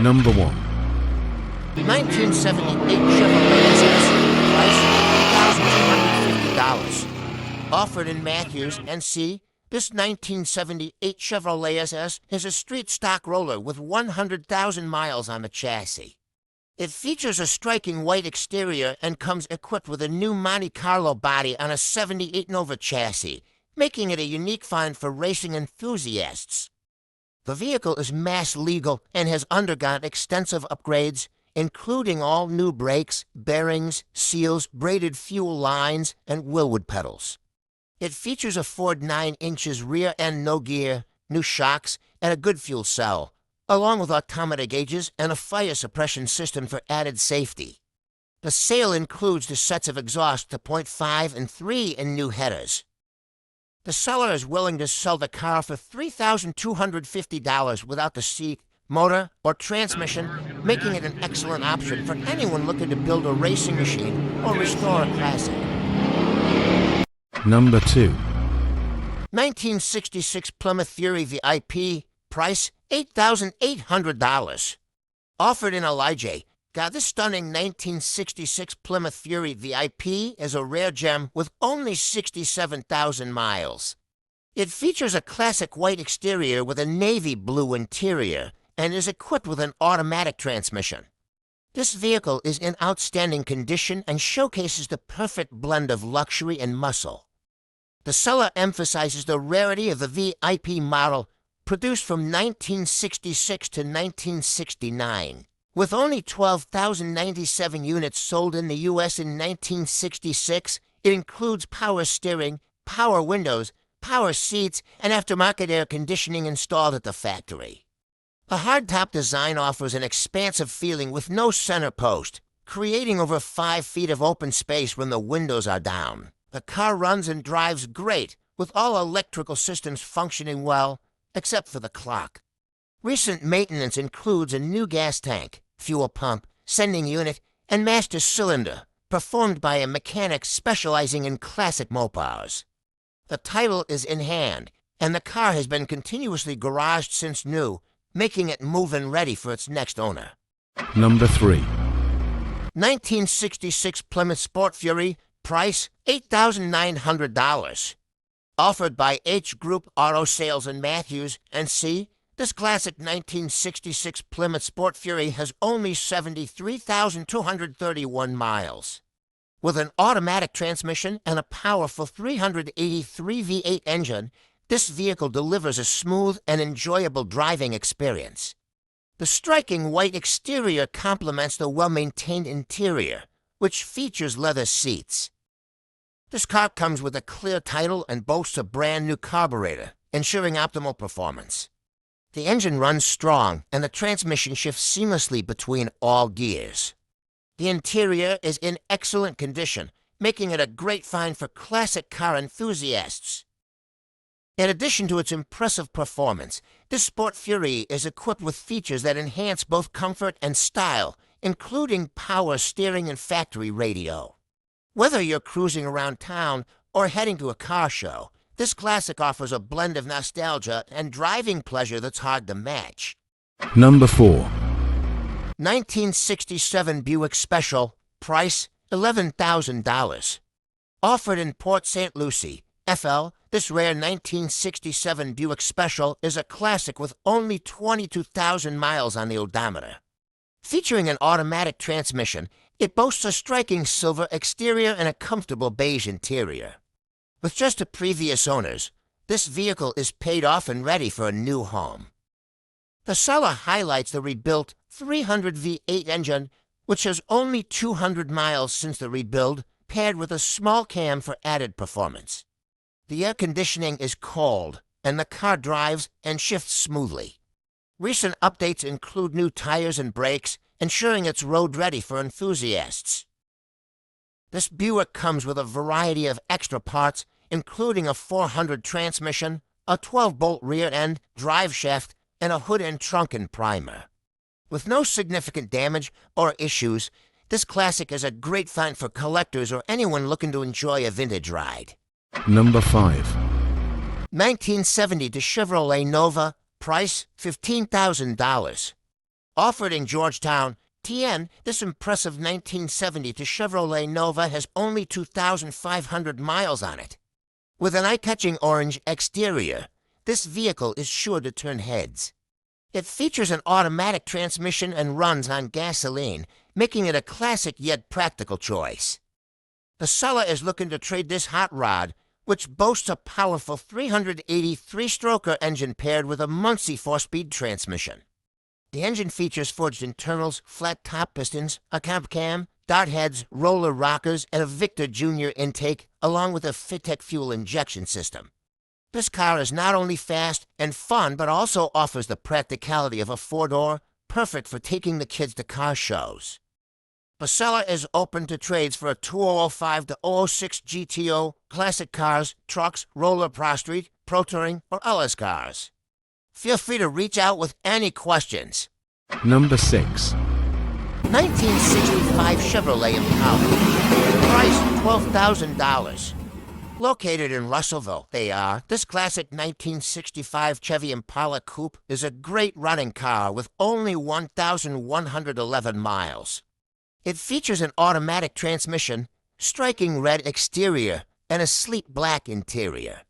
Number 1. 1978 Chevrolet SS, price $1,250. Offered in Matthews, NC, this 1978 Chevrolet SS is a street stock roller with 100,000 miles on the chassis. It features a striking white exterior and comes equipped with a new Monte Carlo body on a 78 Nova chassis, making it a unique find for racing enthusiasts. The vehicle is mass legal and has undergone extensive upgrades, including all new brakes, bearings, seals, braided fuel lines, and Wilwood pedals. It features a Ford 9 inches rear end no gear, new shocks, and a good fuel cell, along with automatic gauges and a fire suppression system for added safety. The sale includes the sets of exhaust to .5 and 3 and new headers. The seller is willing to sell the car for $3,250 without the seat, motor, or transmission, making it an excellent option for anyone looking to build a racing machine or restore a classic. Number 2. 1966 Plymouth Fury VIP, price $8,800. Offered in Elijah. Got this stunning 1966 Plymouth Fury VIP is a rare gem with only 67,000 miles. It features a classic white exterior with a navy blue interior and is equipped with an automatic transmission. This vehicle is in outstanding condition and showcases the perfect blend of luxury and muscle. The seller emphasizes the rarity of the VIP model, produced from 1966 to 1969. With only 12,097 units sold in the U.S. in 1966, it includes power steering, power windows, power seats, and aftermarket air conditioning installed at the factory. The hardtop design offers an expansive feeling with no center post, creating over 5 feet of open space when the windows are down. The car runs and drives great, with all electrical systems functioning well, except for the clock. Recent maintenance includes a new gas tank, fuel pump, sending unit, and master cylinder, performed by a mechanic specializing in classic Mopars. The title is in hand, and the car has been continuously garaged since new, making it move-in ready for its next owner. Number 3. 1966 Plymouth Sport Fury, price $8,900. Offered by H Group Auto Sales in Matthews, NC, this classic 1966 Plymouth Sport Fury has only 73,231 miles. With an automatic transmission and a powerful 383 V8 engine, this vehicle delivers a smooth and enjoyable driving experience. The striking white exterior complements the well-maintained interior, which features leather seats. This car comes with a clear title and boasts a brand new carburetor, ensuring optimal performance. The engine runs strong, and the transmission shifts seamlessly between all gears. The interior is in excellent condition, making it a great find for classic car enthusiasts. In addition to its impressive performance, this Sport Fury is equipped with features that enhance both comfort and style, including power steering and factory radio. Whether you're cruising around town or heading to a car show, this classic offers a blend of nostalgia and driving pleasure that's hard to match. Number 4. 1967 Buick Special, price $11,000. Offered in Port St. Lucie, FL, this rare 1967 Buick Special is a classic with only 22,000 miles on the odometer. Featuring an automatic transmission, it boasts a striking silver exterior and a comfortable beige interior. With just the previous owners, this vehicle is paid off and ready for a new home. The seller highlights the rebuilt 300 V8 engine, which has only 200 miles since the rebuild, paired with a small cam for added performance. The air conditioning is cold, and the car drives and shifts smoothly. Recent updates include new tires and brakes, ensuring it's road-ready for enthusiasts. This Buick comes with a variety of extra parts, including a 400 transmission, a 12-bolt rear end, drive shaft, and a hood and trunk and primer. With no significant damage or issues, this classic is a great find for collectors or anyone looking to enjoy a vintage ride. Number 5. 1970 Chevrolet Nova, price $15,000. Offered in Georgetown, TN, this impressive 1970 to Chevrolet Nova has only 2,500 miles on it. With an eye-catching orange exterior, this vehicle is sure to turn heads. It features an automatic transmission and runs on gasoline, making it a classic yet practical choice. The seller is looking to trade this hot rod, which boasts a powerful 380 three-stroker engine paired with a Muncie 4-speed transmission. The engine features forged internals, flat top pistons, a comp cam, dart heads, roller rockers, and a Victor Jr. intake, along with a Fitec fuel injection system. This car is not only fast and fun, but also offers the practicality of a four-door, perfect for taking the kids to car shows. The seller is open to trades for a 2005 to 006 GTO, classic cars, trucks, roller Pro Street, Pro Touring, or LS cars. Feel free to reach out with any questions. Number 6. 1965 Chevrolet Impala. Price $12,000. Located in Russellville, this classic 1965 Chevy Impala Coupe is a great running car with only 1,111 miles. It features an automatic transmission, striking red exterior, and a sleek black interior.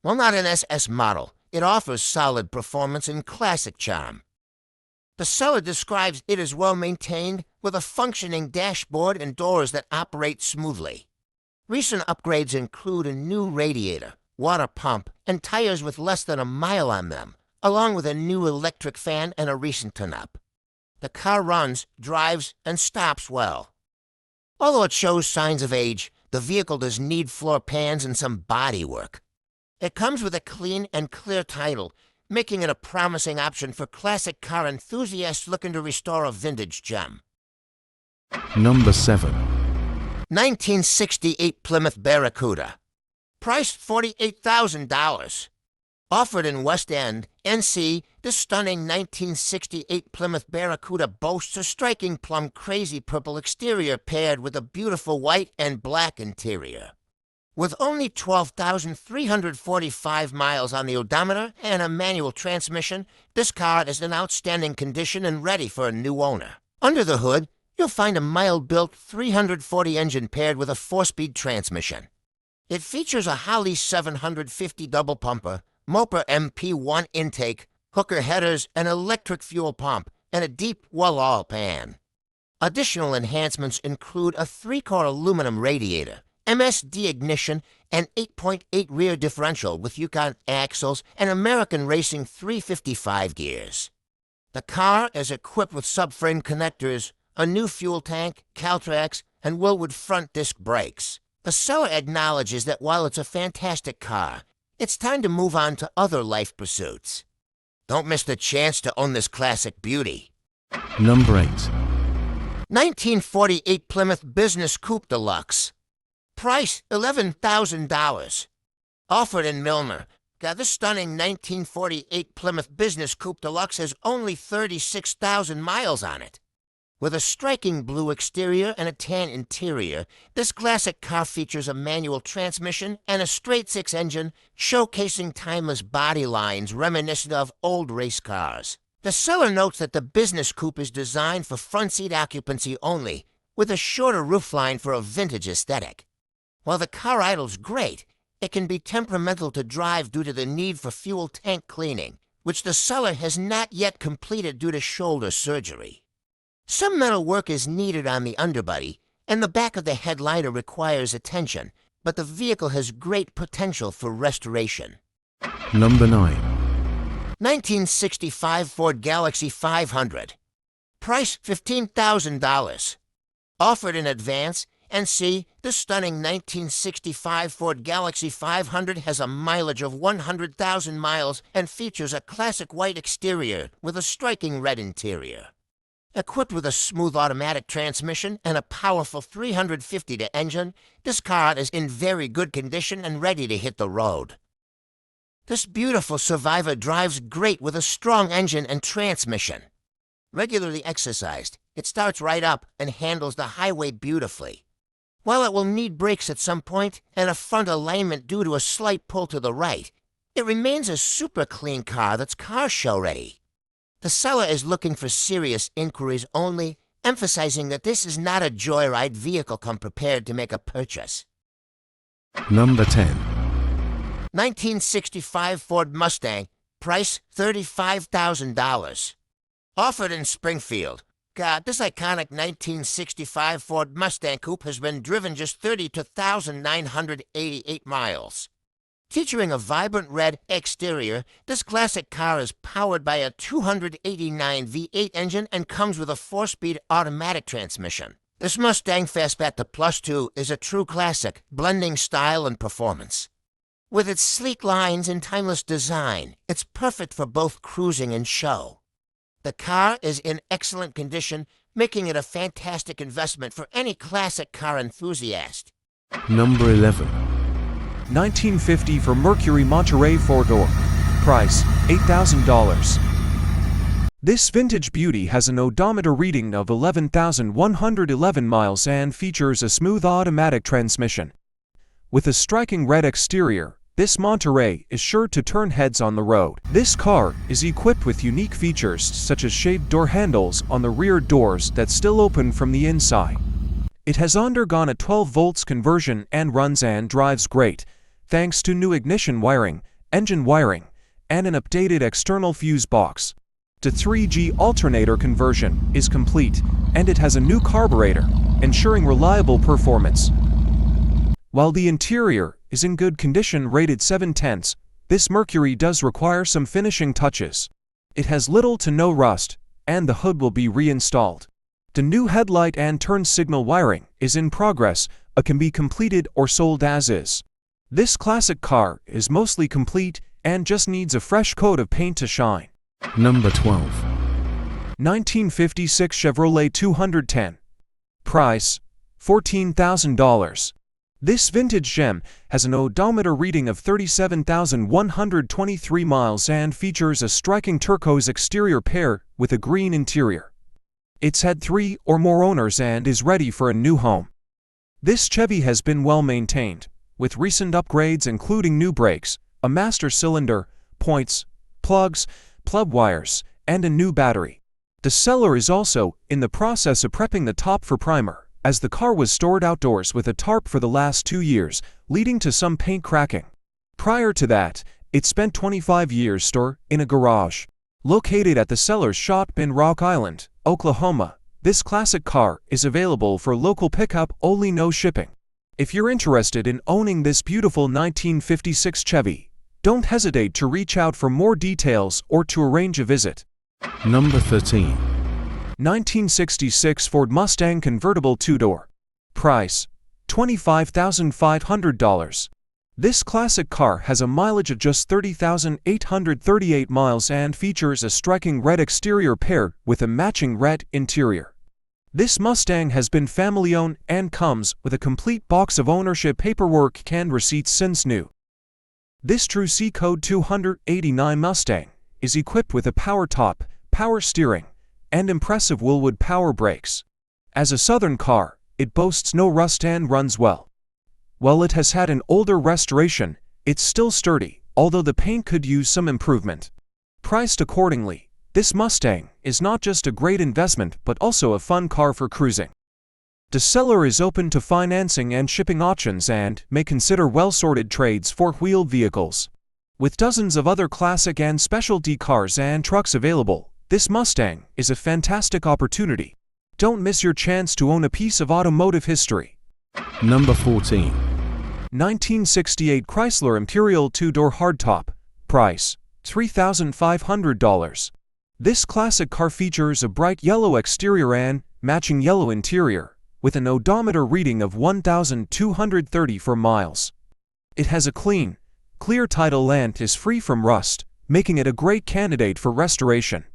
While not an SS model, it offers solid performance and classic charm. The seller describes it as well maintained, with a functioning dashboard and doors that operate smoothly. Recent upgrades include a new radiator, water pump, and tires with less than a mile on them, along with a new electric fan and a recent tune-up. The car runs, drives, and stops well. Although it shows signs of age, the vehicle does need floor pans and some body work. It comes with a clean and clear title, making it a promising option for classic car enthusiasts looking to restore a vintage gem. Number 7. 1968 Plymouth Barracuda. Price $48,000. Offered in West End, NC, this stunning 1968 Plymouth Barracuda boasts a striking plum-crazy purple exterior paired with a beautiful white and black interior. With only 12,345 miles on the odometer and a manual transmission, this car is in outstanding condition and ready for a new owner. Under the hood, you'll find a mild-built 340 engine paired with a 4-speed transmission. It features a Holley 750 double pumper, Moper MP1 intake, hooker headers, an electric fuel pump, and a deep well-all pan. Additional enhancements include a 3-core aluminum radiator, MSD ignition, and 8.8 rear differential with Yukon axles and American Racing 355 gears. The car is equipped with subframe connectors, a new fuel tank, Caltrax, and Wilwood front disc brakes. The seller acknowledges that while it's a fantastic car, it's time to move on to other life pursuits. Don't miss the chance to own this classic beauty. Number 8. 1948 Plymouth Business Coupe Deluxe. Price $11,000. Offered in Milner. This stunning 1948 Plymouth Business Coupe Deluxe has only 36,000 miles on it. With a striking blue exterior and a tan interior, this classic car features a manual transmission and a straight-six engine, showcasing timeless body lines reminiscent of old race cars. The seller notes that the business coupe is designed for front-seat occupancy only, with a shorter roofline for a vintage aesthetic. While the car idles great, it can be temperamental to drive due to the need for fuel tank cleaning, which the seller has not yet completed due to shoulder surgery. Some metal work is needed on the underbody, and the back of the headliner requires attention, but the vehicle has great potential for restoration. Number 9. 1965 Ford Galaxy 500. Price $15,000. Offered in advance, NC, this stunning 1965 Ford Galaxy 500 has a mileage of 100,000 miles and features a classic white exterior with a striking red interior. Equipped with a smooth automatic transmission and a powerful 350 engine, this car is in very good condition and ready to hit the road. This beautiful Survivor drives great with a strong engine and transmission. Regularly exercised, it starts right up and handles the highway beautifully. While it will need brakes at some point and a front alignment due to a slight pull to the right, it remains a super clean car that's car show ready. The seller is looking for serious inquiries only, emphasizing that this is not a joyride vehicle. Come prepared to make a purchase. Number 10. 1965 Ford Mustang, price $35,000. Offered in Springfield. God, this iconic 1965 Ford Mustang coupe has been driven just 32,988 miles. Featuring a vibrant red exterior, this classic car is powered by a 289 V8 engine and comes with a 4-speed automatic transmission. This Mustang Fastback to Plus 2 is a true classic, blending style and performance. With its sleek lines and timeless design, it's perfect for both cruising and show. The car is in excellent condition, making it a fantastic investment for any classic car enthusiast. Number 11. 1950 for Mercury Monterey 4-door. Price, $8,000. This vintage beauty has an odometer reading of 11,111 miles and features a smooth automatic transmission. With a striking red exterior, this Monterey is sure to turn heads on the road. This car is equipped with unique features such as shaved door handles on the rear doors that still open from the inside. It has undergone a 12 volts conversion and runs and drives great, thanks to new ignition wiring, engine wiring, and an updated external fuse box. The 3G alternator conversion is complete, and it has a new carburetor, ensuring reliable performance. While the interior is in good condition rated 7/10, this Mercury does require some finishing touches. It has little to no rust, and the hood will be reinstalled. The new headlight and turn signal wiring is in progress, can be completed or sold as is. This classic car is mostly complete and just needs a fresh coat of paint to shine. Number 12. 1956 Chevrolet 210. Price, $14,000. This vintage gem has an odometer reading of 37,123 miles and features a striking turquoise exterior paired with a green interior. It's had 3 or more owners and is ready for a new home. This Chevy has been well maintained, with recent upgrades including new brakes, a master cylinder, points, plugs, plug wires, and a new battery. The seller is also in the process of prepping the top for primer, as the car was stored outdoors with a tarp for the last 2 years, leading to some paint cracking. Prior to that, it spent 25 years stored in a garage. Located at the seller's shop in Rock Island, Oklahoma, this classic car is available for local pickup only, no shipping. If you're interested in owning this beautiful 1956 Chevy, don't hesitate to reach out for more details or to arrange a visit. Number 13. 1966 Ford Mustang convertible 2-door. Price, $25,500. This classic car has a mileage of just 30,838 miles and features a striking red exterior paired with a matching red interior. This Mustang has been family-owned and comes with a complete box of ownership paperwork and receipts since new. This true C-Code 289 Mustang is equipped with a power top, power steering, and impressive Willwood power brakes. As a southern car, it boasts no rust and runs well. While it has had an older restoration, it's still sturdy, although the paint could use some improvement. Priced accordingly, this Mustang is not just a great investment but also a fun car for cruising. The seller is open to financing and shipping options and may consider well-sorted trades for wheeled vehicles. With dozens of other classic and specialty cars and trucks available, this Mustang is a fantastic opportunity. Don't miss your chance to own a piece of automotive history. Number 14. 1968 Chrysler Imperial 2-door hardtop. Price, $3,500. This classic car features a bright yellow exterior and matching yellow interior, with an odometer reading of 1,234 miles. It has a clean, clear title and is free from rust, making it a great candidate for restoration.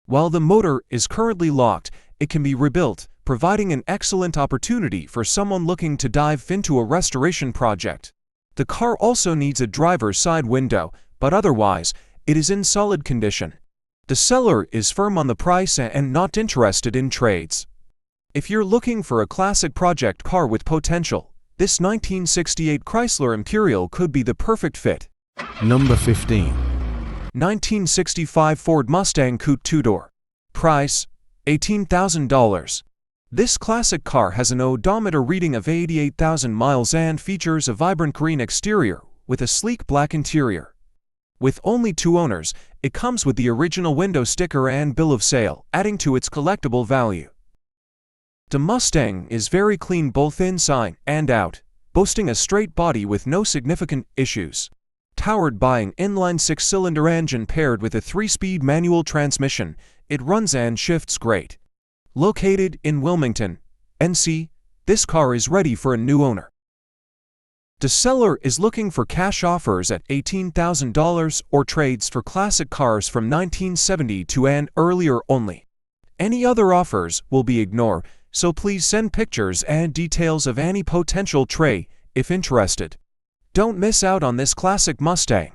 While the motor is currently locked, it can be rebuilt, providing an excellent opportunity for someone looking to dive into a restoration project. The car also needs a driver's side window, but otherwise, it is in solid condition. The seller is firm on the price and not interested in trades. If you're looking for a classic project car with potential, this 1968 Chrysler Imperial could be the perfect fit. Number 15. 1965 Ford Mustang Coupe two-door. Price, $18,000. This classic car has an odometer reading of 88,000 miles and features a vibrant green exterior with a sleek black interior. With only 2 owners, it comes with the original window sticker and bill of sale, adding to its collectible value. The Mustang is very clean both inside and out, boasting a straight body with no significant issues. Powered by an inline 6-cylinder engine paired with a 3-speed manual transmission, it runs and shifts great. Located in Wilmington, NC, this car is ready for a new owner. The seller is looking for cash offers at $18,000 or trades for classic cars from 1970 to and earlier only. Any other offers will be ignored, so please send pictures and details of any potential trade if interested. Don't miss out on this classic Mustang.